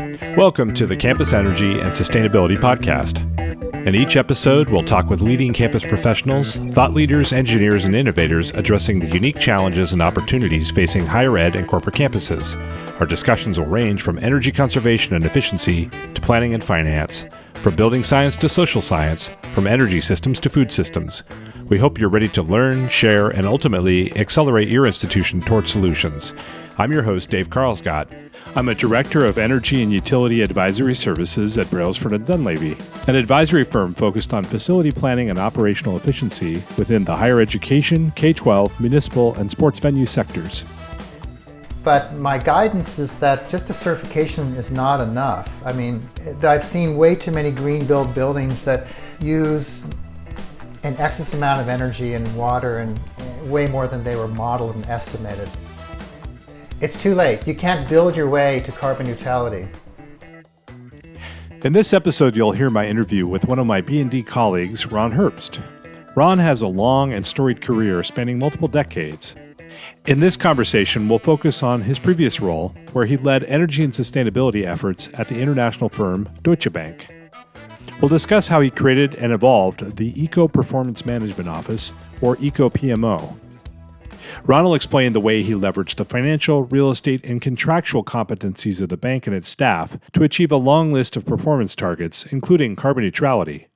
Welcome to the Campus Energy and Sustainability Podcast. In each episode, we'll talk with leading campus professionals, thought leaders, engineers, and innovators addressing the unique challenges and opportunities facing higher ed and corporate campuses. Our discussions will range from energy conservation and efficiency to planning and finance, from building science to social science, from energy systems to food systems. We hope you're ready to learn, share, and ultimately accelerate your institution toward solutions. I'm your host, Dave Carlscott. I'm a Director of Energy and Utility Advisory Services at Brailsford Dunlavey, an advisory firm focused on facility planning and operational efficiency within the higher education, K-12, municipal, and sports venue sectors. But my guidance is that just a certification is not enough. I mean, I've seen way too many green build buildings that use an excess amount of energy and water and way more than they were modeled and estimated. It's too late. You can't build your way to carbon neutrality. In this episode, you'll hear my interview with one of my B&D colleagues, Ron Herbst. Ron has a long and storied career spanning multiple decades. In this conversation, we'll focus on his previous role, where he led energy and sustainability efforts at the international firm Deutsche Bank. We'll discuss how he created and evolved the Eco Performance Management Office, or EcoPMO. Ron will explain the way he leveraged the financial, real estate, and contractual competencies of the bank and its staff to achieve a long list of performance targets, including carbon neutrality.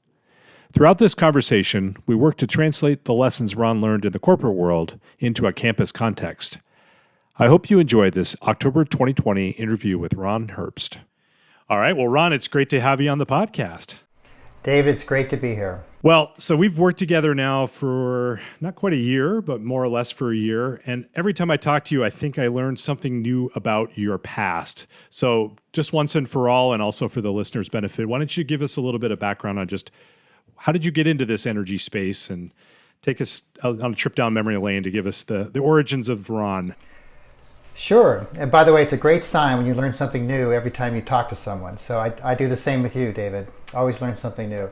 Throughout this conversation, we work to translate the lessons Ron learned in the corporate world into a campus context. I hope you enjoyed this October 2020 interview with Ron Herbst. All right, well, Ron, it's great to have you on the podcast. Dave, it's great to be here. Well, so we've worked together now for not quite a year, but more or less for a year. And every time I talk to you, I think I learned something new about your past. So just once and for all, and also for the listeners' benefit, why don't you give us a little bit of background on just how did you get into this energy space and take us on a trip down memory lane to give us the origins of Ron? Sure. And by the way, it's a great sign when you learn something new every time you talk to someone. So I do the same with you, David. Always learn something new.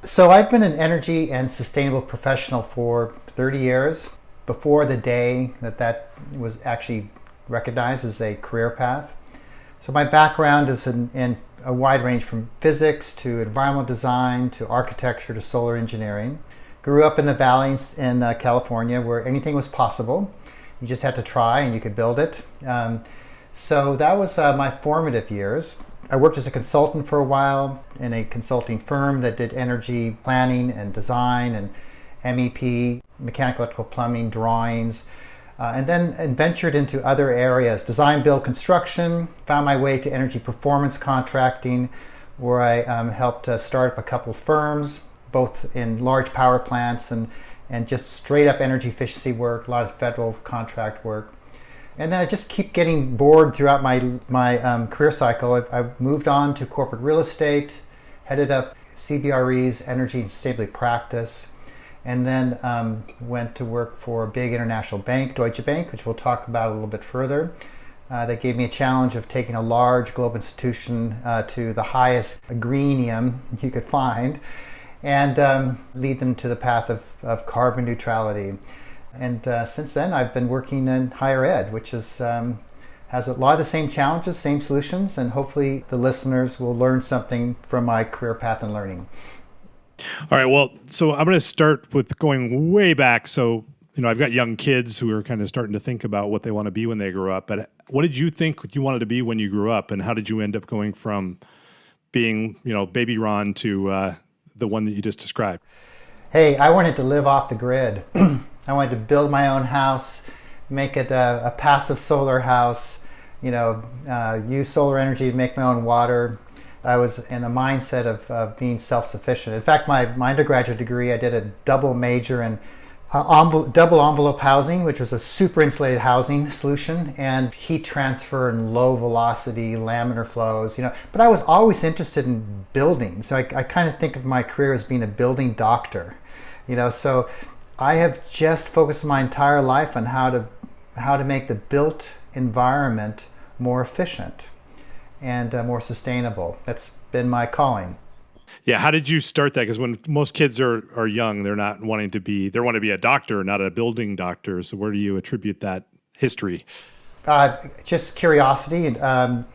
So I've been an energy and sustainable professional for 30 years, before the day that was actually recognized as a career path. So my background is in a wide range from physics to environmental design to architecture to solar engineering. Grew up in the valleys in California where anything was possible. You just had to try and you could build it. So that was my formative years. I worked as a consultant for a while in a consulting firm that did energy planning and design and MEP, mechanical, electrical, plumbing, drawings, and then ventured into other areas, design, build, construction, found my way to energy performance contracting, where I helped start up a couple of firms, both in large power plants and just straight up energy efficiency work, a lot of federal contract work. And then I just keep getting bored throughout my career cycle. I've moved on to corporate real estate, headed up CBRE's energy and sustainability practice, and then went to work for a big international bank, Deutsche Bank, which we'll talk about a little bit further. That gave me a challenge of taking a large global institution to the highest greenium you could find and lead them to the path of carbon neutrality. And since then, I've been working in higher ed, which has a lot of the same challenges, same solutions, and hopefully the listeners will learn something from my career path and learning. All right, well, so I'm going to start with going way back. So, I've got young kids who are kind of starting to think about what they want to be when they grow up. But what did you think you wanted to be when you grew up? And how did you end up going from being, baby Ron to the one that you just described? Hey, I wanted to live off the grid. I wanted to build my own house, make it a passive solar house, use solar energy to make my own water. I was in a mindset of being self-sufficient. In fact, my undergraduate degree, I did a double major in double envelope housing, which was a super insulated housing solution, and heat transfer and low velocity laminar flows, But I was always interested in building. So I kind of think of my career as being a building doctor, So I have just focused my entire life on how to make the built environment more efficient and more sustainable. That's been my calling. Yeah, how did you start that? Because when most kids are young, they want to be a doctor, not a building doctor. So where do you attribute that history? Just curiosity. In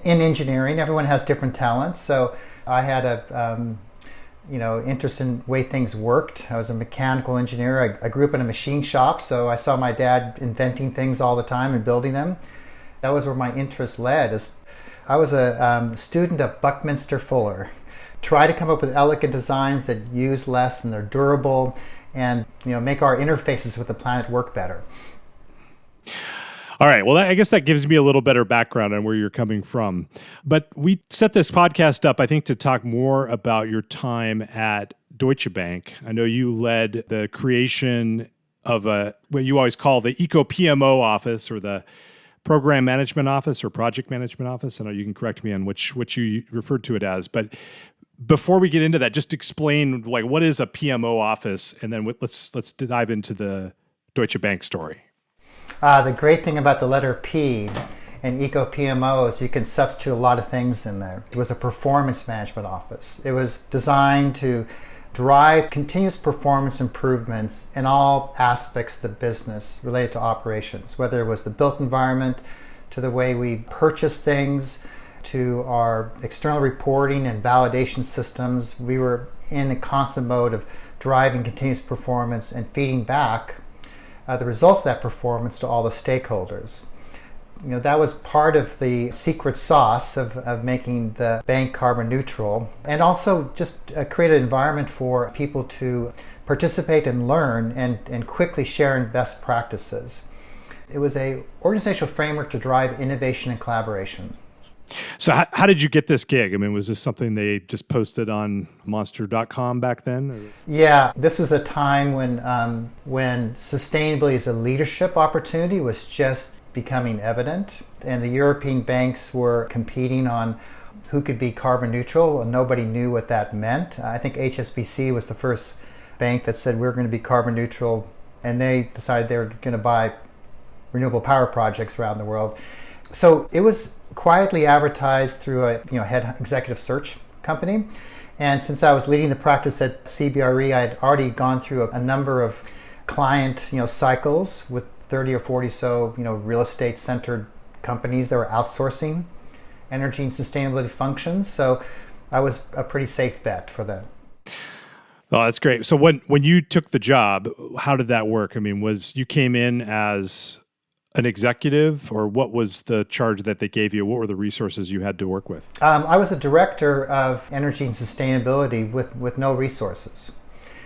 engineering, everyone has different talents. So I had a interest in the way things worked. I was a mechanical engineer. I grew up in a machine shop, so I saw my dad inventing things all the time and building them. That was where my interest led. I was a student of Buckminster Fuller. Try to come up with elegant designs that use less and they're durable, and make our interfaces with the planet work better. All right. Well, I guess that gives me a little better background on where you're coming from. But we set this podcast up, I think, to talk more about your time at Deutsche Bank. I know you led the creation of what you always call the EcoPMO office, or the Program Management Office or Project Management Office. I know you can correct me on which you referred to it as. But before we get into that, just explain what is a PMO office, and then let's dive into the Deutsche Bank story. The great thing about the letter P and EcoPMO is you can substitute a lot of things in there. It was a performance management office. It was designed to drive continuous performance improvements in all aspects of the business related to operations, whether it was the built environment, to the way we purchase things, to our external reporting and validation systems. We were in a constant mode of driving continuous performance and feeding back the results of that performance to all the stakeholders. That was part of the secret sauce of making the bank carbon neutral, and also just create an environment for people to participate and learn and quickly share in best practices. It was an organizational framework to drive innovation and collaboration. So how did you get this gig? I mean, was this something they just posted on monster.com back then? Or? Yeah, this was a time when sustainability as a leadership opportunity was just becoming evident, and the European banks were competing on who could be carbon neutral, and nobody knew what that meant. I think HSBC was the first bank that said we're going to be carbon neutral, and they decided they were going to buy renewable power projects around the world. So it was quietly advertised through a head executive search company. And since I was leading the practice at CBRE, I had already gone through a number of client cycles with 30 or 40 real estate centered companies that were outsourcing energy and sustainability functions. So I was a pretty safe bet for them. Oh, that's great. So when you took the job, how did that work? I mean, you came in as an executive, or what was the charge that they gave you? What were the resources you had to work with? I was a director of energy and sustainability with no resources.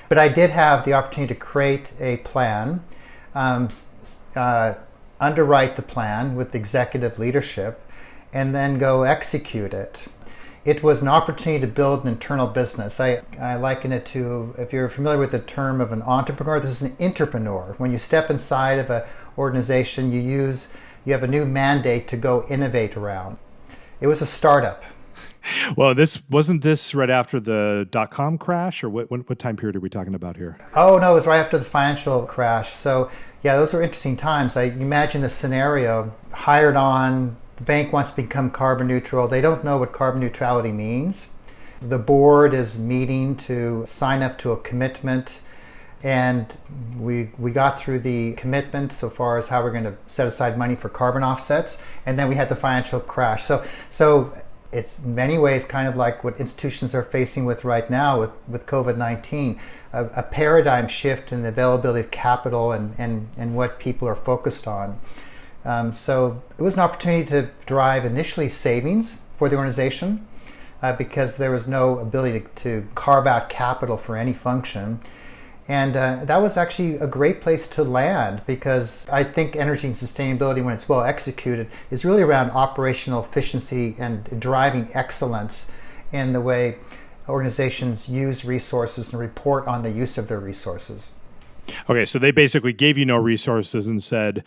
But I did have the opportunity to create a plan, underwrite the plan with executive leadership, and then go execute it. It was an opportunity to build an internal business. I liken it to, if you're familiar with the term of an entrepreneur, this is an entrepreneur. When you step inside of an organization, you have a new mandate to go innovate around. It was a startup. Well, wasn't this right after the .com crash, or what time period are we talking about here? Oh, no, it was right after the financial crash. So, yeah, those were interesting times. I imagine the scenario, hired on, the bank wants to become carbon neutral. They don't know what carbon neutrality means. The board is meeting to sign up to a commitment, and we got through the commitment so far as how we're going to set aside money for carbon offsets, and then we had the financial crash. So it's in many ways kind of like what institutions are facing with right now with COVID-19, a paradigm shift in the availability of capital and what people are focused on. So it was an opportunity to drive initially savings for the organization because there was no ability to carve out capital for any function. And that was actually a great place to land, because I think energy and sustainability, when it's well executed, is really around operational efficiency and driving excellence in the way organizations use resources and report on the use of their resources. Okay, so they basically gave you no resources and said,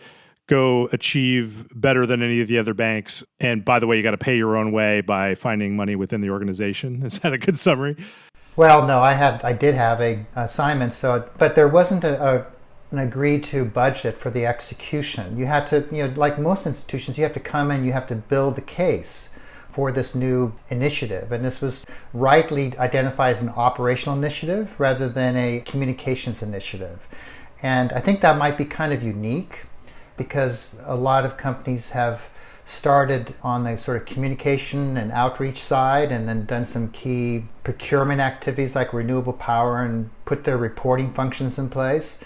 go achieve better than any of the other banks. And by the way, you got to pay your own way by finding money within the organization. Is that a good summary? Well, no, I did have a assignment, but there wasn't an agreed to budget for the execution. You had to, like most institutions, you have to come in, you have to build the case for this new initiative. And this was rightly identified as an operational initiative rather than a communications initiative. And I think that might be kind of unique because a lot of companies have started on the sort of communication and outreach side and then done some key procurement activities like renewable power and put their reporting functions in place.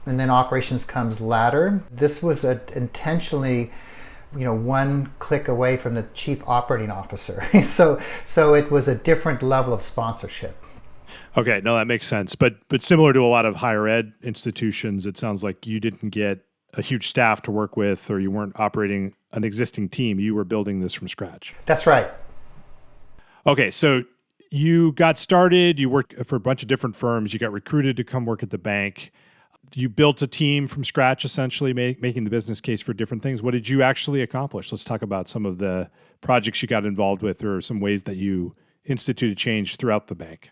And then operations comes latter. This was intentionally, one click away from the chief operating officer. So it was a different level of sponsorship. Okay, no, that makes sense. But similar to a lot of higher ed institutions, it sounds like you didn't get a huge staff to work with, or you weren't operating an existing team. You were building this from scratch. That's right. Okay, so you got started, you worked for a bunch of different firms, you got recruited to come work at the bank. You built a team from scratch, essentially making the business case for different things. What did you actually accomplish? Let's talk about some of the projects you got involved with, or some ways that you instituted change throughout the bank.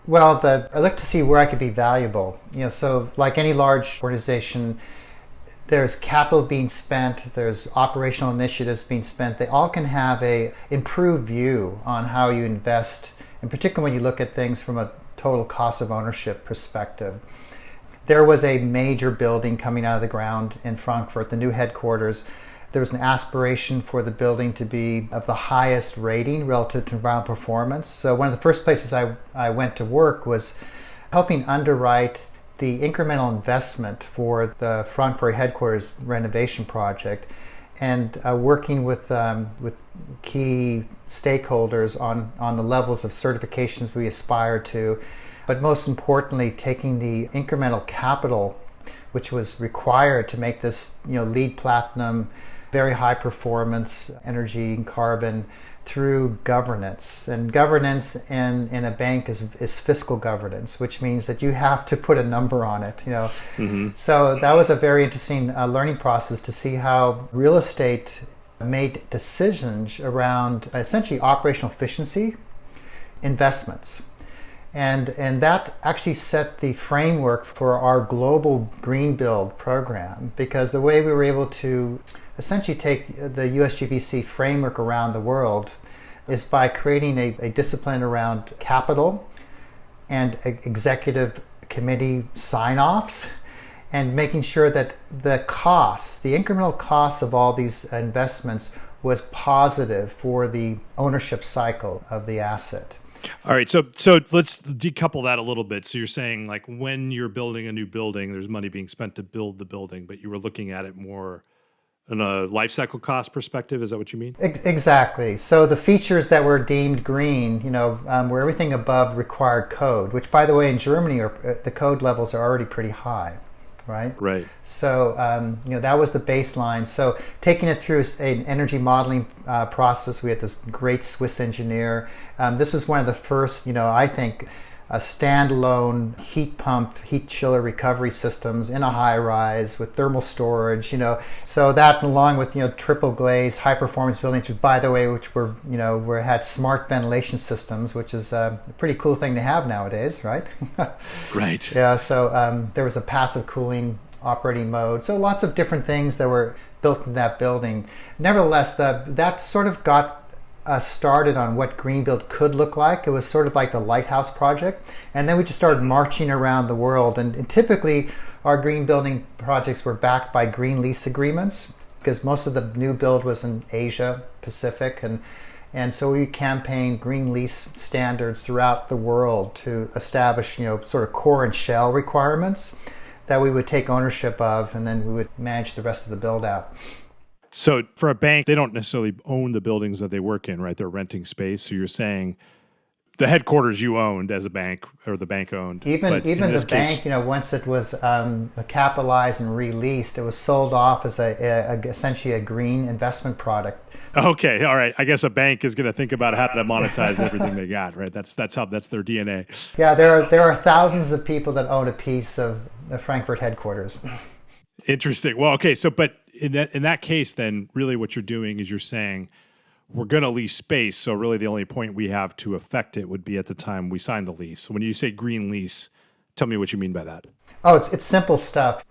Well, I looked to see where I could be valuable. So like any large organization, there's capital being spent, there's operational initiatives being spent. They all can have a improved view on how you invest, in particular when you look at things from a total cost of ownership perspective. There was a major building coming out of the ground in Frankfurt, the new headquarters. There was an aspiration for the building to be of the highest rating relative to environmental performance. So one of the first places I went to work was helping underwrite the incremental investment for the Frankfurt headquarters renovation project, and working with key stakeholders on the levels of certifications we aspire to, but most importantly, taking the incremental capital which was required to make this LEED Platinum, very high performance energy and carbon, through governance. And governance in a bank is fiscal governance, which means that you have to put a number on it. Mm-hmm. So that was a very interesting learning process to see how real estate made decisions around essentially operational efficiency, investments. And that actually set the framework for our global green build program, because the way we were able to essentially take the USGBC framework around the world is by creating a discipline around capital and executive committee sign-offs, and making sure that the incremental costs of all these investments was positive for the ownership cycle of the asset. All right, so let's decouple that a little bit. So you're saying, like, when you're building a new building, there's money being spent to build the building, but you were looking at it more in a life cycle cost perspective. Is that what you mean? Exactly. So the features that were deemed green, were everything above required code, which, by the way, in Germany, the code levels are already pretty high. Right. So, that was the baseline. So taking it through an energy modeling process, we had this great Swiss engineer. This was one of the first, I think, standalone heat pump, heat chiller recovery systems in a high rise with thermal storage, So that, along with, triple glaze, high performance buildings, which, by the way, had smart ventilation systems, which is a pretty cool thing to have nowadays, right? Right. Yeah. So there was a passive cooling operating mode. So lots of different things that were built in that building. Nevertheless, that sort of got started on what green build could look like. It was sort of like the lighthouse project, and then we just started marching around the world. And typically our green building projects were backed by green lease agreements, because most of the new build was in Asia Pacific, and so we campaigned green lease standards throughout the world to establish sort of core and shell requirements that we would take ownership of, and then we would manage the rest of the build out. So for a bank, they don't necessarily own the buildings that they work in, right? They're renting space. So you're saying the headquarters you owned as a bank, or the bank owned. Even the bank, once it was capitalized and released, it was sold off as essentially a green investment product. Okay, all right. I guess a bank is going to think about how to monetize everything they got, right? That's their DNA. Yeah, there are thousands of people that own a piece of the Frankfurt headquarters. Interesting. Well, okay. So, but in that case, then really what you're doing is you're saying we're going to lease space. So really the only point we have to affect it would be at the time we sign the lease. So when you say green lease, tell me what you mean by that. Oh, it's simple stuff.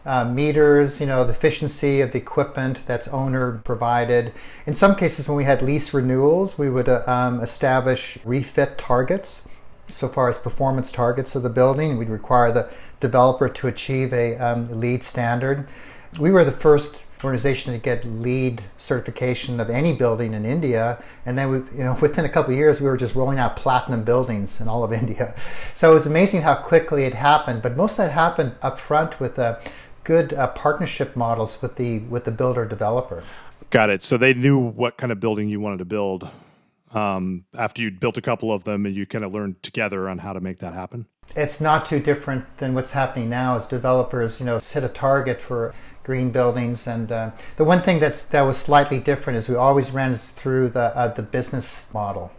Meters, the efficiency of the equipment that's owner provided. In some cases, when we had lease renewals, we would establish refit targets. So far as performance targets of the building, we'd require the developer to achieve a LEED standard. We were the first organization to get LEED certification of any building in India, and then within a couple of years we were just rolling out platinum buildings in all of India. So it was amazing how quickly it happened, but most of that happened up front with good partnership models with the builder developer. Got it. So they knew what kind of building you wanted to build after you'd built a couple of them, and you kind of learned together on how to make that happen? It's not too different than what's happening now as developers, set a target for green buildings. And the one thing that was slightly different is we always ran it through the business model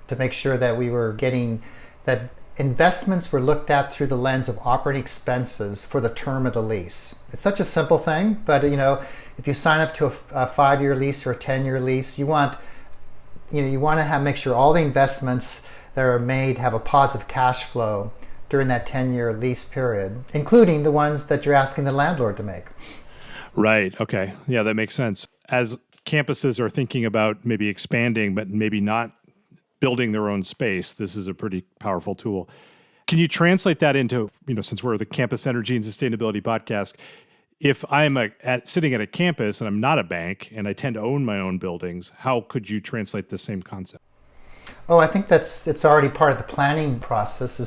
to make sure that we were getting that investments were looked at through the lens of operating expenses for the term of the lease. It's such a simple thing, but if you sign up to a 5-year lease or a 10-year lease, you want to make sure all the investments that are made have a positive cash flow during that 10-year lease period, including the ones that you're asking the landlord to make. Right. Okay. Yeah, that makes sense. As campuses are thinking about maybe expanding, but maybe not building their own space, this is a pretty powerful tool. Can you translate that into, since we're the Campus Energy and Sustainability podcast, if I'm sitting at a campus and I'm not a bank and I tend to own my own buildings, how could you translate the same concept? Oh, I think it's already part of the planning process.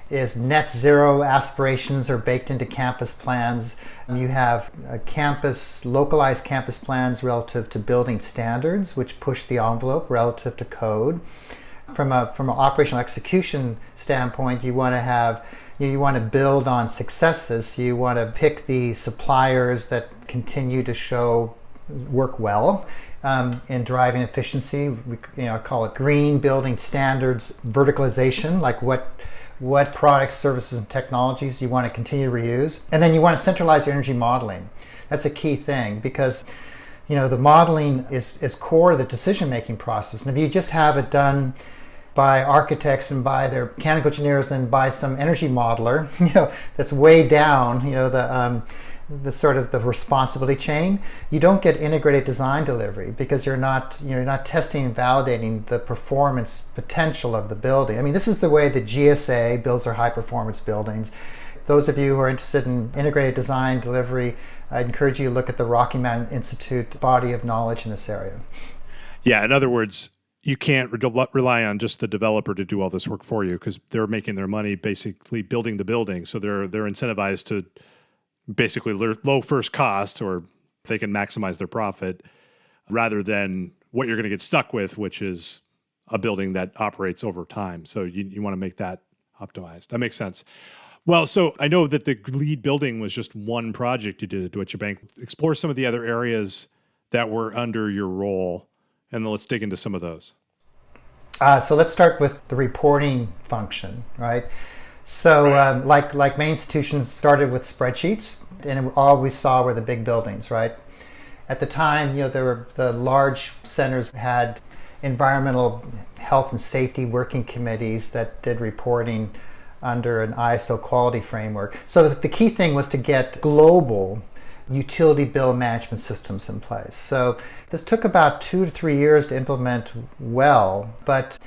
Is net zero aspirations are baked into campus plans. You have localized campus plans relative to building standards, which push the envelope relative to code. From an operational execution standpoint, you want to build on successes. So you want to pick the suppliers that continue to work well in driving efficiency. I call it green building standards verticalization, like what products, services, and technologies you want to continue to reuse. And then you want to centralize your energy modeling. That's a key thing because the modeling is core to the decision-making process. And if you just have it done by architects and by their mechanical engineers and by some energy modeler, that's way down, the sort of the responsibility chain, you don't get integrated design delivery because you're not testing and validating the performance potential of the building. I mean, this is the way the GSA builds their high performance buildings. Those of you who are interested in integrated design delivery, I'd encourage you to look at the Rocky Mountain Institute body of knowledge in this area. Yeah, in other words, you can't rely on just the developer to do all this work for you because they're making their money basically building the building. So they're incentivized to basically low first cost, or they can maximize their profit rather than what you're going to get stuck with, which is a building that operates over time. So you want to make that optimized. That makes sense. Well, so I know that the LEED building was just one project you did at Deutsche Bank. Explore some of the other areas that were under your role, and then let's dig into some of those. So let's start with the reporting function, right? So like many institutions started with spreadsheets, and all we saw were the big buildings, right? At the time, the large centers had environmental health and safety working committees that did reporting under an ISO quality framework. So the key thing was to get global utility bill management systems in place. So this took about 2 to 3 years to implement well, but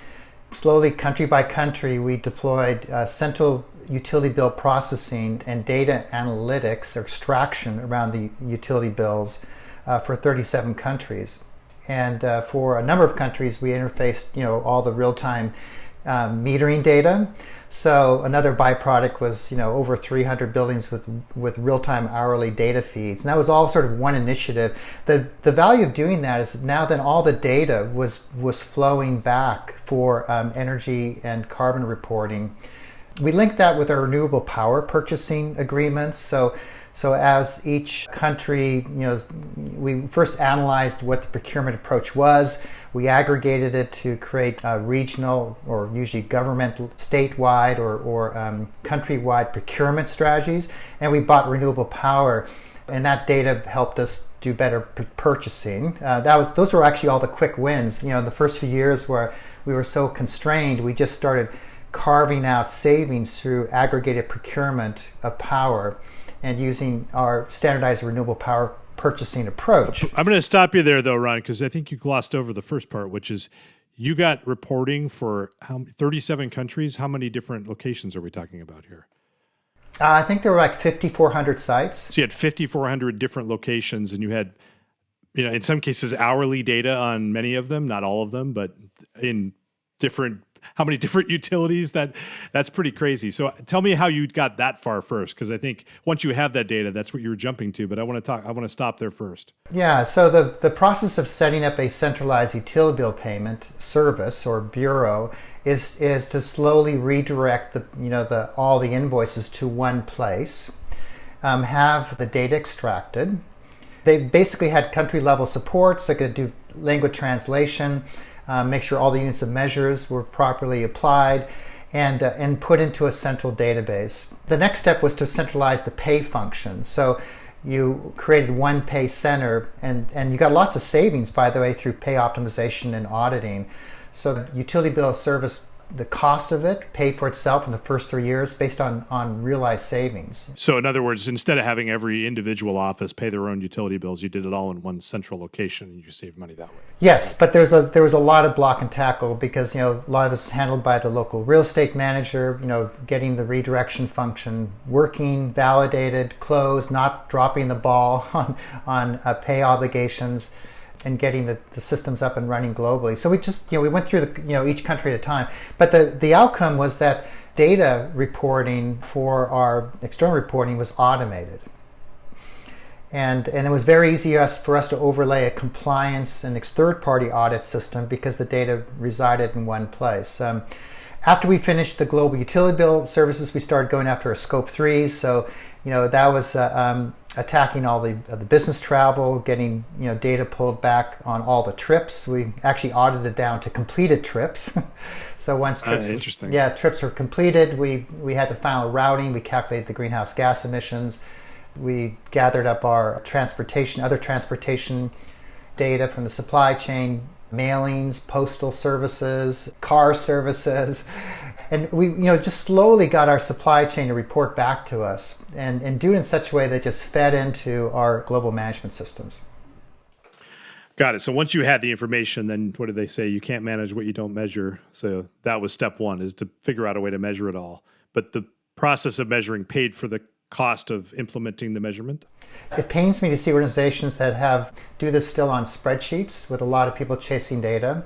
slowly, country by country, we deployed central utility bill processing and data analytics or extraction around the utility bills for 37 countries. And for a number of countries, we interfaced, all the real-time metering data. So another byproduct was, over 300 buildings with real-time hourly data feeds. And that was all sort of one initiative. The value of doing that is now then all the data was flowing back for energy and carbon reporting. We linked that with our renewable power purchasing agreements. So as each country, we first analyzed what the procurement approach was. We aggregated it to create regional or usually governmental, statewide or countrywide procurement strategies. And we bought renewable power, and that data helped us do better purchasing. Those were actually all the quick wins. The first few years where we were so constrained, we just started carving out savings through aggregated procurement of power and using our standardized renewable power purchasing approach. I'm going to stop you there, though, Ron, because I think you glossed over the first part, which is you got reporting for 37 countries. How many different locations are we talking about here? I think there were like 5,400 sites. So you had 5,400 different locations, and you had, in some cases, hourly data on many of them, not all of them, but in how many different utilities. That's pretty crazy. So tell me how you got that far first, because I think once you have that data, that's what you were jumping to. But I want to stop there first. Yeah. So the process of setting up a centralized utility bill payment service or bureau is to slowly redirect all the invoices to one place, have the data extracted. They basically had country level support, so they could do language translation, make sure all the units of measures were properly applied, and put into a central database. The next step was to centralize the pay function. So you created one pay center, and you got lots of savings, by the way, through pay optimization and auditing. So utility bill of service, the cost of it paid for itself in the first 3 years based on realized savings. So in other words, instead of having every individual office pay their own utility bills, you did it all in one central location and you saved money that way. Yes, but there was a lot of block and tackle because a lot of it's handled by the local real estate manager, getting the redirection function working, validated, closed, not dropping the ball on pay obligations, and getting the systems up and running globally. So we just, we went through each country at a time. But the outcome was that data reporting for our external reporting was automated. And it was very easy for us to overlay a compliance and third-party audit system because the data resided in one place. After we finished the global utility bill services, we started going after our scope 3s. So, that was attacking all the business travel, getting data pulled back on all the trips. We actually audited down to completed trips. So once trips were completed, we had the final routing. We calculated the greenhouse gas emissions. We gathered up our other transportation data from the supply chain, mailings, postal services, car services. And we just slowly got our supply chain to report back to us and do it in such a way that just fed into our global management systems. Got it. So once you had the information, then what did they say? You can't manage what you don't measure. So that was step one, is to figure out a way to measure it all. But the process of measuring paid for the cost of implementing the measurement? It pains me to see organizations that do this still on spreadsheets with a lot of people chasing data.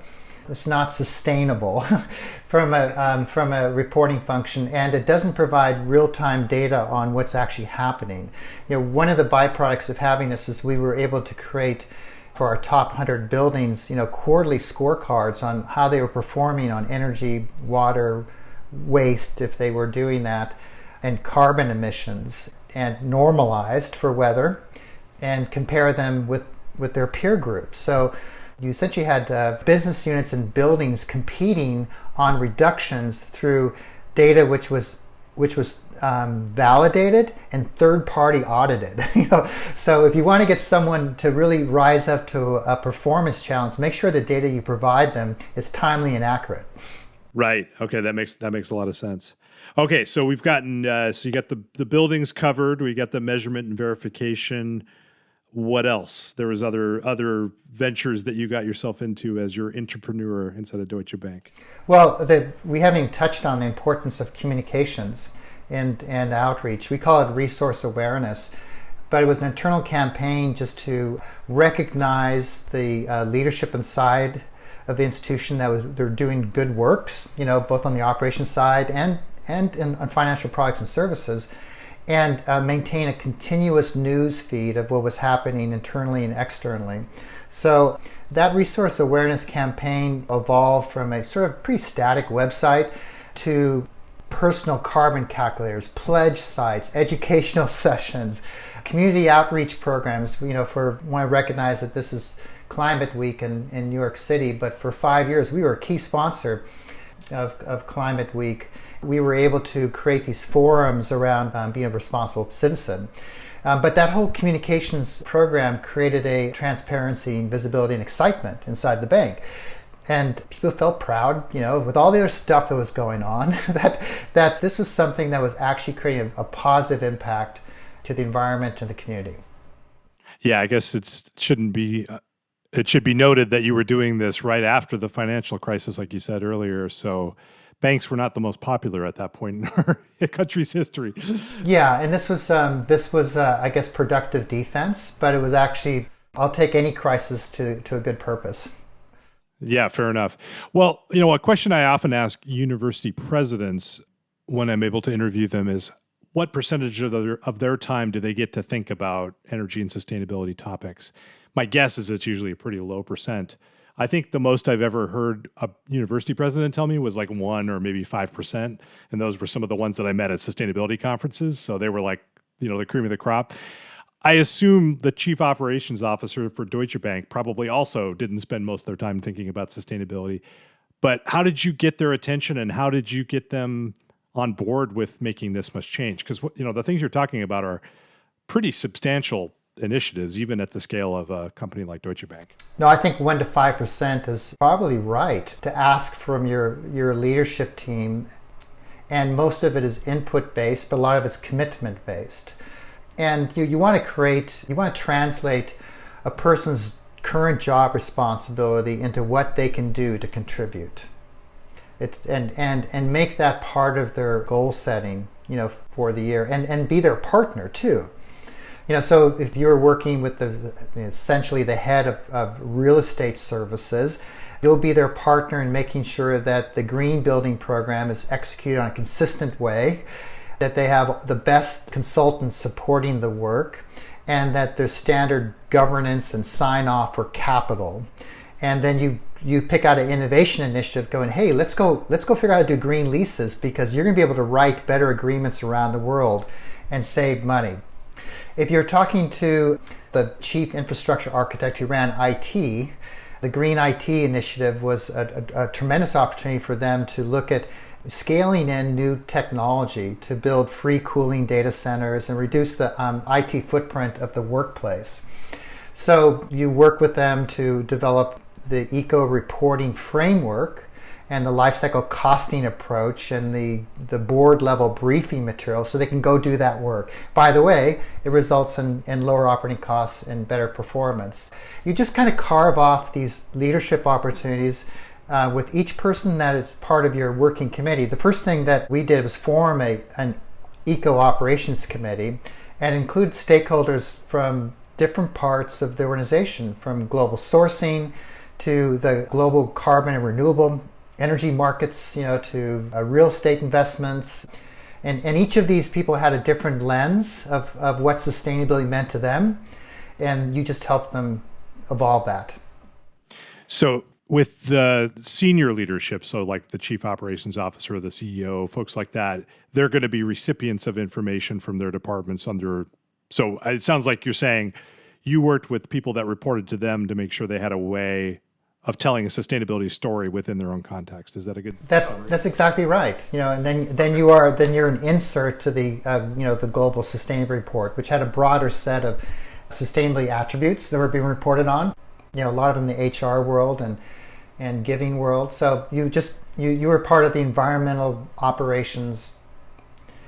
It's not sustainable from a reporting function, and it doesn't provide real-time data on what's actually happening. One of the byproducts of having this is we were able to create for our top 100 buildings, quarterly scorecards on how they were performing on energy, water, waste, if they were doing that, and carbon emissions, and normalized for weather, and compare them with their peer groups. So you essentially had business units and buildings competing on reductions through data which was validated and third-party audited. So if you want to get someone to really rise up to a performance challenge, make sure the data you provide them is timely and accurate. Right. Okay, that makes a lot of sense. Okay, so we've gotten so you got the buildings covered. We got the measurement and verification. What else? There was other ventures that you got yourself into as your entrepreneur inside of Deutsche Bank. Well, we haven't even touched on the importance of communications and outreach. We call it resource awareness, but it was an internal campaign just to recognize the leadership inside of the institution they're doing good works, both on the operations side and on financial products and services, and maintain a continuous news feed of what was happening internally and externally. So that resource awareness campaign evolved from a sort of pretty static website to personal carbon calculators, pledge sites, educational sessions, community outreach programs. Want to recognize that this is Climate Week in New York City, but for 5 years we were a key sponsor of Climate Week. We were able to create these forums around being a responsible citizen. But that whole communications program created a transparency and visibility and excitement inside the bank. And people felt proud, with all the other stuff that was going on, that this was something that was actually creating a positive impact to the environment and the community. Yeah, I guess it should be noted that you were doing this right after the financial crisis, like you said earlier. So banks were not the most popular at that point in our country's history. Yeah, and this was I guess productive defense, but it was actually, I'll take any crisis to a good purpose. Yeah, fair enough. Well, a question I often ask university presidents when I'm able to interview them is, what percentage of their time do they get to think about energy and sustainability topics? My guess is it's usually a pretty low percent. I think the most I've ever heard a university president tell me was like 1 or maybe 5%. And those were some of the ones that I met at sustainability conferences. So they were like, the cream of the crop. I assume the chief operations officer for Deutsche Bank probably also didn't spend most of their time thinking about sustainability. But how did you get their attention, and how did you get them on board with making this much change? Because the things you're talking about are pretty substantial initiatives, even at the scale of a company like Deutsche Bank. No, I think 1 to 5% is probably right to ask from your leadership team, and most of it is input based, but a lot of it's commitment based. And you want to translate a person's current job responsibility into what they can do to contribute. And make that part of their goal setting, for the year, and be their partner too. So if you're working with essentially the head of real estate services, you'll be their partner in making sure that the green building program is executed on a consistent way, that they have the best consultants supporting the work, and that there's standard governance and sign off for capital. And then you pick out an innovation initiative going, hey, let's go figure out how to do green leases, because you're going to be able to write better agreements around the world and save money. If you're talking to the chief infrastructure architect who ran IT, the Green IT initiative was a tremendous opportunity for them to look at scaling in new technology to build free cooling data centers and reduce the IT footprint of the workplace. So you work with them to develop the eco reporting framework and the lifecycle costing approach and the board level briefing material so they can go do that work. By the way, it results in lower operating costs and better performance. You just kind of carve off these leadership opportunities with each person that is part of your working committee. The first thing that we did was form an eco operations committee and include stakeholders from different parts of the organization, from global sourcing to the global carbon and renewable energy markets, to real estate investments. And each of these people had a different lens of what sustainability meant to them. And you just helped them evolve that. So with the senior leadership, so like the chief operations officer, the CEO, folks like that, they're going to be recipients of information from their departments so it sounds like you're saying you worked with people that reported to them to make sure they had a way of telling a sustainability story within their own context. Is that a good summary? That's exactly right. And then you're an insert to the global sustainability report, which had a broader set of sustainability attributes that were being reported on. A lot of them in the HR world and giving world. So you were part of the environmental operations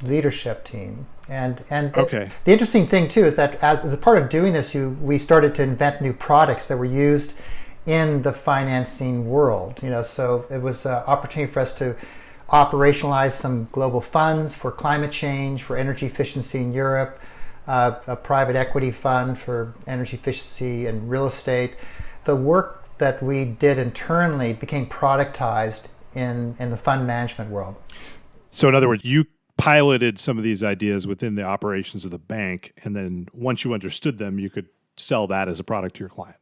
leadership team. And okay. The interesting thing too is that as the part of doing this, we started to invent new products that were used in the financing world. So it was an opportunity for us to operationalize some global funds for climate change, for energy efficiency in Europe, a private equity fund for energy efficiency and real estate. The work that we did internally became productized in the fund management world. So in other words, you piloted some of these ideas within the operations of the bank, and then once you understood them, you could sell that as a product to your client.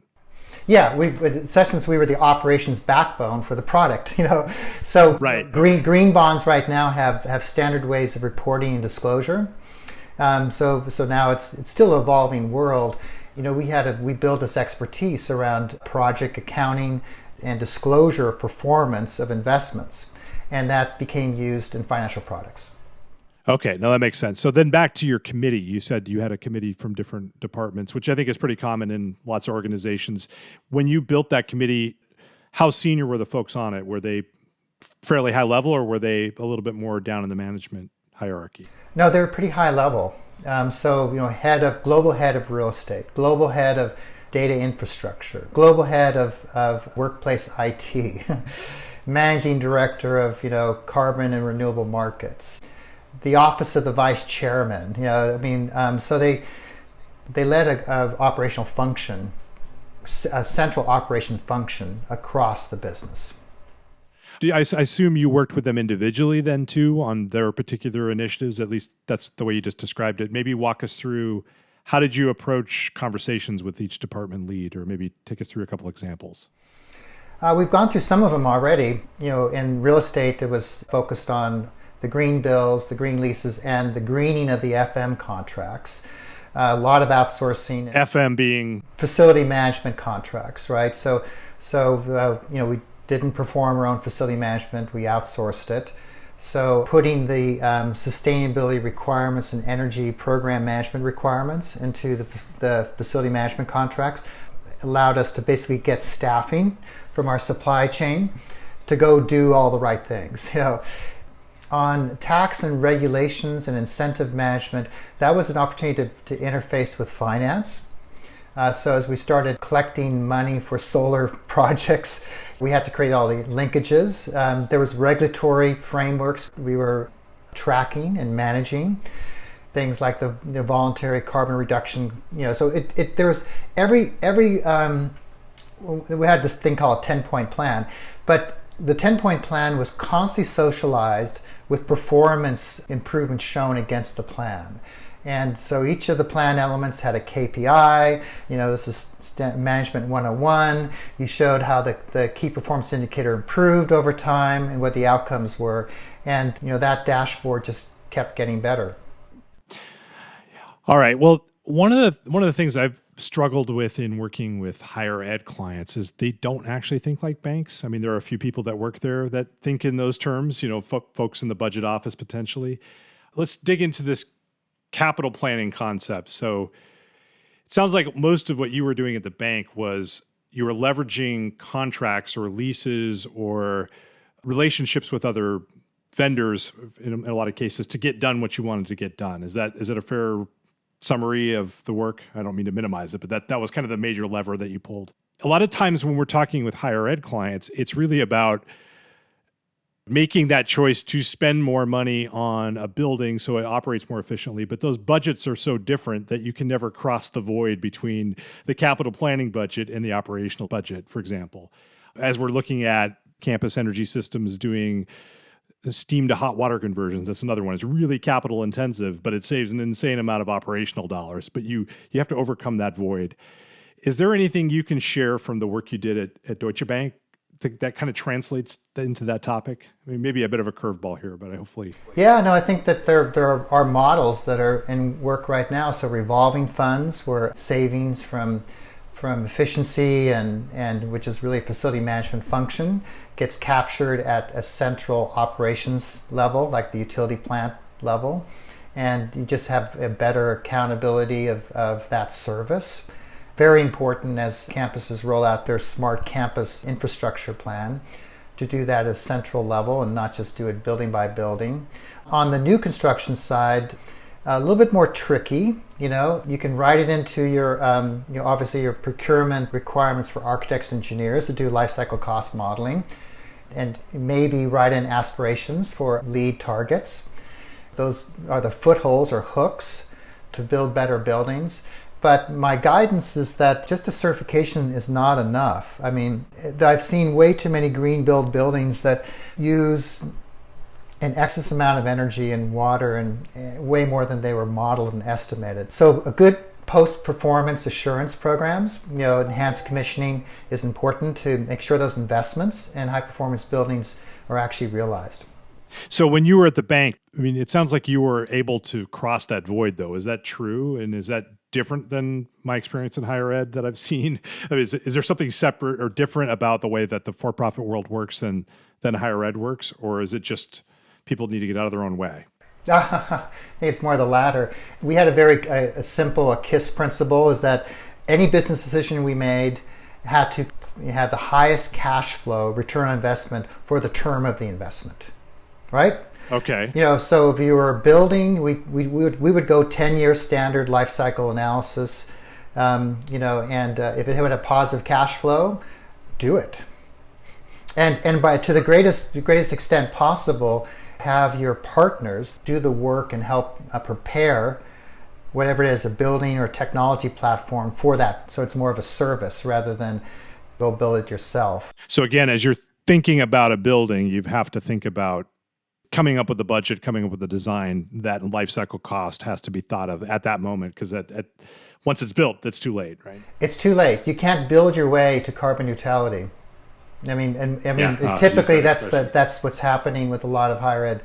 Yeah, in Sessions, we were the operations backbone for the product. So right. Green bonds right now have standard ways of reporting and disclosure. So now it's still an evolving world. We built this expertise around project accounting and disclosure of performance of investments, and that became used in financial products. Okay, now that makes sense. So then back to your committee. You said you had a committee from different departments, which I think is pretty common in lots of organizations. When you built that committee, how senior were the folks on it? Were they fairly high level, or were they a little bit more down in the management hierarchy? No, they were pretty high level. Global head of real estate, global head of data infrastructure, global head of workplace IT. managing director of, carbon and renewable markets, the office of the vice chairman. So they led a operational function, a central operation function across the business. I assume you worked with them individually then too on their particular initiatives. At least that's the way you just described it. Maybe walk us through, how did you approach conversations with each department lead, or maybe take us through a couple examples? We've gone through some of them already. In real estate, it was focused on the green bills, the green leases, and the greening of the FM contracts. A lot of outsourcing. FM being? Facility management contracts, right? So we didn't perform our own facility management, we outsourced it. So putting the sustainability requirements and energy program management requirements into the facility management contracts allowed us to basically get staffing from our supply chain to go do all the right things. On tax and regulations and incentive management, that was an opportunity to interface with finance. So as we started collecting money for solar projects, we had to create all the linkages. There was regulatory frameworks we were tracking and managing, things like the voluntary carbon reduction. So there was we had this thing called a 10-point plan, but the 10-point plan was constantly socialized with performance improvements shown against the plan. And so each of the plan elements had a KPI. This is Management 101. You showed how the key performance indicator improved over time and what the outcomes were. And that dashboard just kept getting better. All right. Well, one of the things I've struggled with in working with higher ed clients is they don't actually think like banks. I mean, there are a few people that work there that think in those terms, folks in the budget office potentially. Let's dig into this capital planning concept. So it sounds like most of what you were doing at the bank was you were leveraging contracts or leases or relationships with other vendors in a lot of cases to get done what you wanted to get done. Is that a fair summary of the work? I don't mean to minimize it, but that was kind of the major lever that you pulled. A lot of times when we're talking with higher ed clients, it's really about making that choice to spend more money on a building so it operates more efficiently. But those budgets are so different that you can never cross the void between the capital planning budget and the operational budget, for example. As we're looking at campus energy systems doing steam to hot water conversions, that's another one. It's really capital intensive, but it saves an insane amount of operational dollars. But you have to overcome that void. Is there anything you can share from the work you did at Deutsche Bank that kind of translates into that topic? I mean, maybe a bit of a curveball here, but hopefully. Yeah, no, I think that there are models that are in work right now. So revolving funds, where savings from efficiency and which is really a facility management function, gets captured at a central operations level, like the utility plant level, and you just have a better accountability of that service. Very important as campuses roll out their smart campus infrastructure plan to do that at a central level and not just do it building by building. On the new construction side, a little bit more tricky. You can write it into your, obviously your procurement requirements for architects, engineers to do life cycle cost modeling, and maybe write in aspirations for lead targets. Those are the footholds or hooks to build better buildings. But my guidance is that just a certification is not enough. I mean, I've seen way too many green build buildings that use an excess amount of energy and water and way more than they were modeled and estimated. So a good post-performance assurance programs, enhanced commissioning is important to make sure those investments in high-performance buildings are actually realized. So when you were at the bank, I mean, it sounds like you were able to cross that void, though. Is that true? And is that different than my experience in higher ed that I've seen? I mean, is there something separate or different about the way that the for-profit world works than higher ed works? Or is it just people need to get out of their own way? I think it's more the latter. We had a simple KISS principle, is that any business decision we made had to have the highest cash flow, return on investment, for the term of the investment, right? Okay. So if you were building, we would go 10-year standard life cycle analysis, and if it had a positive cash flow, do it. And by to the greatest extent possible, have your partners do the work and help prepare whatever it is, a building or a technology platform for that. So it's more of a service rather than go build it yourself. So again, as you're thinking about a building, you have to think about coming up with the budget, coming up with the design. That life cycle cost has to be thought of at that moment, because once it's built, it's too late, right? It's too late. You can't build your way to carbon neutrality. Typically that's what's happening with a lot of higher ed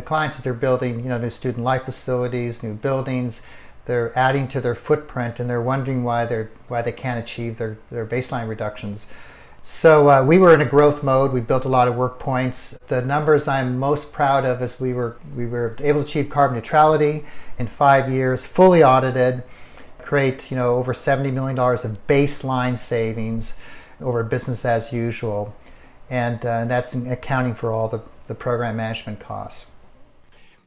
clients. Is they're building, new student life facilities, new buildings. They're adding to their footprint, and they're wondering why they can't achieve their baseline reductions. So we were in a growth mode. We built a lot of work points. The numbers I'm most proud of is we were able to achieve carbon neutrality in 5 years, fully audited, create over $70 million of baseline savings over business as usual, and that's accounting for all the program management costs.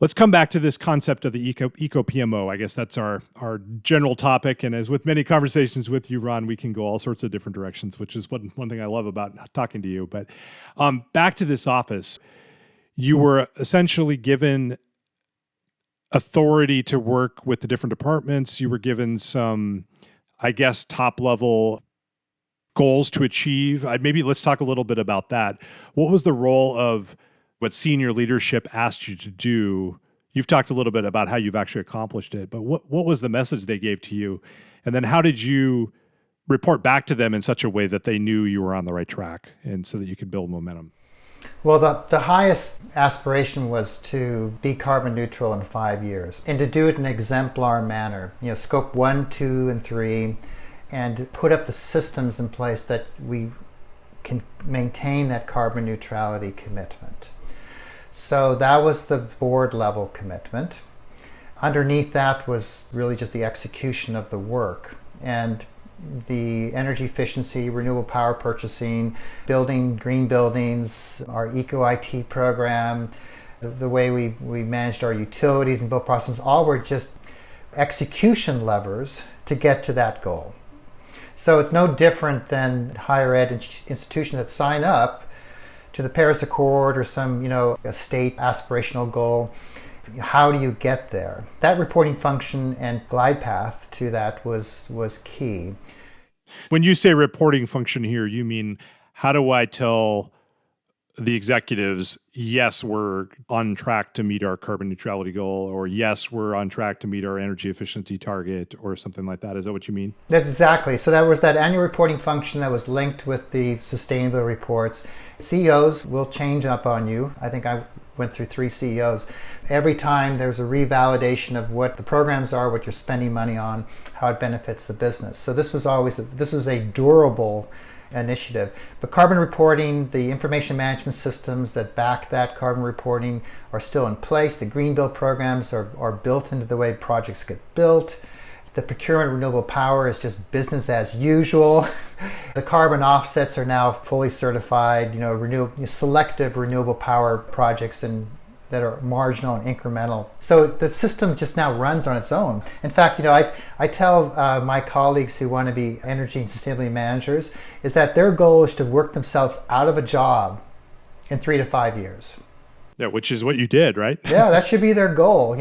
Let's come back to this concept of the EcoPMO. I guess that's our general topic. And as with many conversations with you, Ron, we can go all sorts of different directions, which is one thing I love about talking to you. But back to this office, you were essentially given authority to work with the different departments. You were given some, I guess, top level goals to achieve. Maybe let's talk a little bit about that. What was the role of what senior leadership asked you to do? You've talked a little bit about how you've actually accomplished it, but what was the message they gave to you? And then how did you report back to them in such a way that they knew you were on the right track and so that you could build momentum? Well, the highest aspiration was to be carbon neutral in 5 years and to do it in an exemplar manner. Scope 1, 2, and 3, and put up the systems in place that we can maintain that carbon neutrality commitment. So that was the board level commitment. Underneath that was really just the execution of the work and the energy efficiency, renewable power purchasing, building green buildings, our Eco IT program, the way we managed our utilities and build processes, all were just execution levers to get to that goal. So it's no different than higher ed institutions that sign up to the Paris Accord or some, a state aspirational goal. How do you get there? That reporting function and glide path to that was key. When you say reporting function here, you mean, how do I tell the executives, yes, we're on track to meet our carbon neutrality goal, or yes, we're on track to meet our energy efficiency target, or something like that? Is that what you mean? That's exactly. So that was that annual reporting function that was linked with the sustainability reports. CEOs will change up on you. I think I went through 3 CEOs. Every time there's a revalidation of what the programs are, what you're spending money on, how it benefits the business. So this was a durable initiative. But carbon reporting, the information management systems that back that carbon reporting are still in place. The green build programs are built into the way projects get built. The procurement of renewable power is just business as usual. The carbon offsets are now fully certified, selective renewable power projects that are marginal and incremental. So the system just now runs on its own. In fact, I tell my colleagues who want to be energy and sustainability managers is that their goal is to work themselves out of a job in 3 to 5 years. Yeah, which is what you did, right? Yeah, that should be their goal.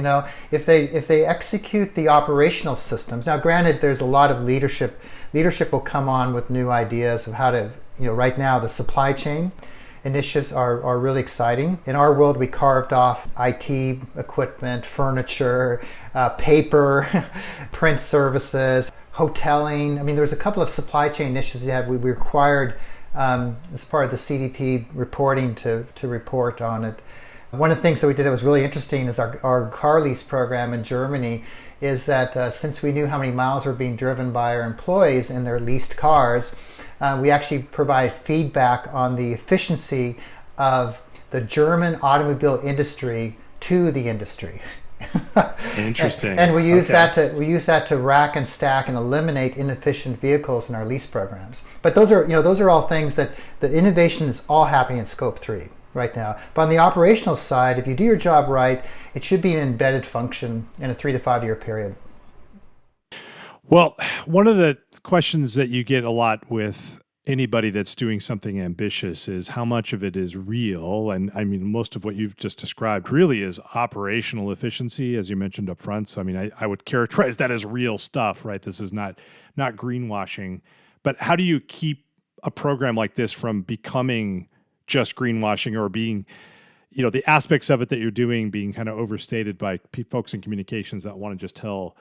If they execute the operational systems. Now, granted, there's a lot of leadership. Leadership will come on with new ideas of how to, right now the supply chain initiatives are really exciting. In our world, we carved off IT equipment, furniture, paper, print services, hoteling. There's a couple of supply chain initiatives we required as part of the CDP reporting to report on it. One of the things that we did that was really interesting is our car lease program in Germany is that since we knew how many miles were being driven by our employees in their leased cars, we actually provide feedback on the efficiency of the German automobile industry to the industry. Interesting. And we use that to rack and stack and eliminate inefficient vehicles in our lease programs. But those are all things that the innovation is all happening in Scope 3 right now. But on the operational side, if you do your job right, it should be an embedded function in a 3 to 5 year period. Well, one of the questions that you get a lot with anybody that's doing something ambitious is how much of it is real. And I mean, most of what you've just described really is operational efficiency, as you mentioned up front. So, I mean, I would characterize that as real stuff, right? This is not greenwashing. But how do you keep a program like this from becoming just greenwashing or being, the aspects of it that you're doing being kind of overstated by folks in communications that want to just tell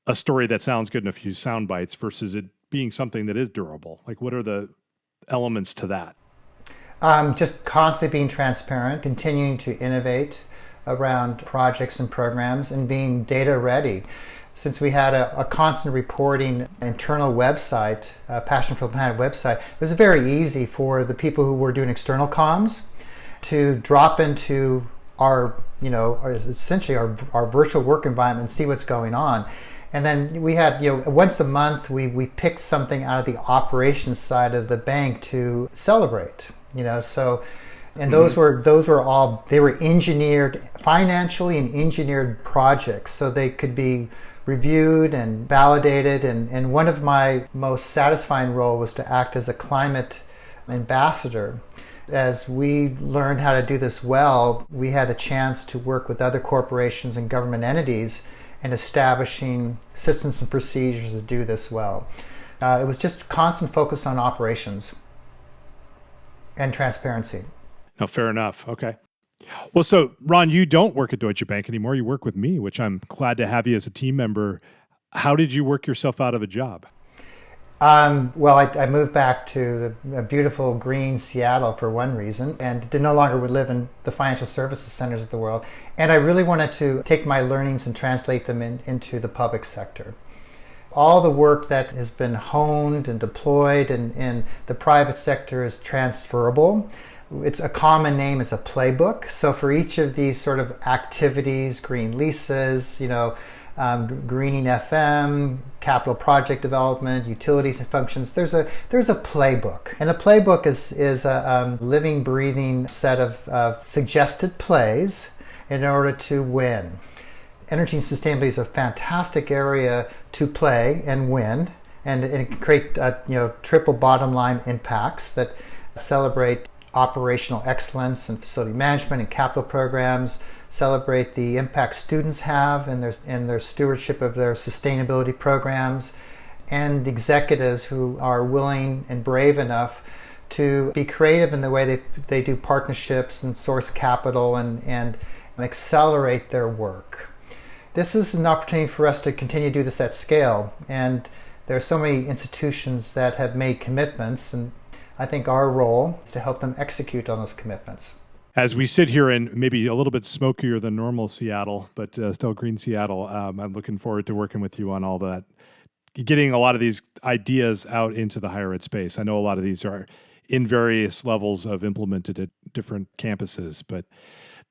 a story that sounds good in a few sound bites versus it being something that is durable? Like, what are the elements to that? Just constantly being transparent, continuing to innovate around projects and programs, and being data ready. Since we had a constant reporting internal website, Passion for the Planet website, it was very easy for the people who were doing external comms to drop into our virtual work environment and see what's going on. And then we had, once a month, we picked something out of the operations side of the bank to celebrate, and those were all, they were engineered, financially and engineered projects, so they could be reviewed and validated. And one of my most satisfying role was to act as a climate ambassador. As we learned how to do this well, we had a chance to work with other corporations and government entities and establishing systems and procedures to do this well. It was just constant focus on operations and transparency. No, fair enough. Okay. Well, so Ron, you don't work at Deutsche Bank anymore. You work with me, which I'm glad to have you as a team member. How did you work yourself out of a job? I moved back to the beautiful green Seattle for one reason, and no longer would live in the financial services centers of the world. And I really wanted to take my learnings and translate them into the public sector. All the work that has been honed and deployed in the private sector is transferable. It's a common name, it's a playbook. So for each of these sort of activities, green leases, greening FM, capital project development, utilities and functions, there's a playbook. And a playbook is a living, breathing set of suggested plays in order to win. Energy and sustainability is a fantastic area to play and win, and it can create triple bottom line impacts that celebrate operational excellence and facility management and capital programs, celebrate the impact students have in their stewardship of their sustainability programs, and executives who are willing and brave enough to be creative in the way they do partnerships and source capital and accelerate their work. This is an opportunity for us to continue to do this at scale, and there are so many institutions that have made commitments, and I think our role is to help them execute on those commitments. As we sit here in maybe a little bit smokier than normal Seattle, but still green Seattle, I'm looking forward to working with you on all that, getting a lot of these ideas out into the higher ed space. I know a lot of these are in various levels of implemented at different campuses, but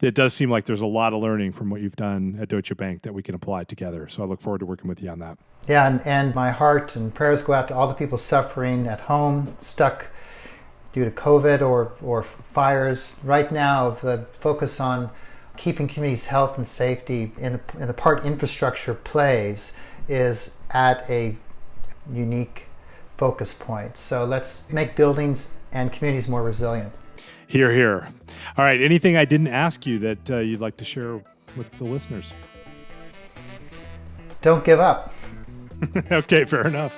it does seem like there's a lot of learning from what you've done at Deutsche Bank that we can apply together. So I look forward to working with you on that. Yeah, and my heart and prayers go out to all the people suffering at home, stuck due to COVID or fires. Right now, the focus on keeping communities' health and safety in the part infrastructure plays is at a unique focus point. So let's make buildings and communities more resilient. Hear, hear. All right, anything I didn't ask you that you'd like to share with the listeners? Don't give up. Okay, fair enough.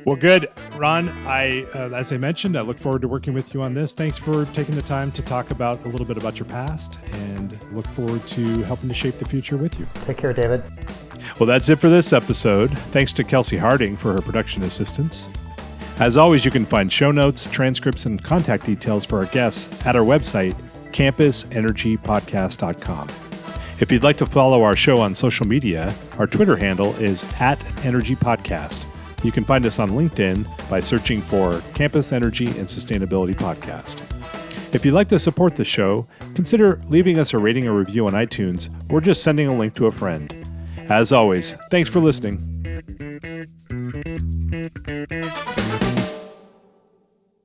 Well, good. Ron, as I mentioned, I look forward to working with you on this. Thanks for taking the time to talk about a little bit about your past, and look forward to helping to shape the future with you. Take care, David. Well, that's it for this episode. Thanks to Kelsey Harding for her production assistance. As always, you can find show notes, transcripts, and contact details for our guests at our website, campusenergypodcast.com. If you'd like to follow our show on social media, our Twitter handle is @EnergyPodcast. You can find us on LinkedIn by searching for Campus Energy and Sustainability Podcast. If you'd like to support the show, consider leaving us a rating or review on iTunes or just sending a link to a friend. As always, thanks for listening.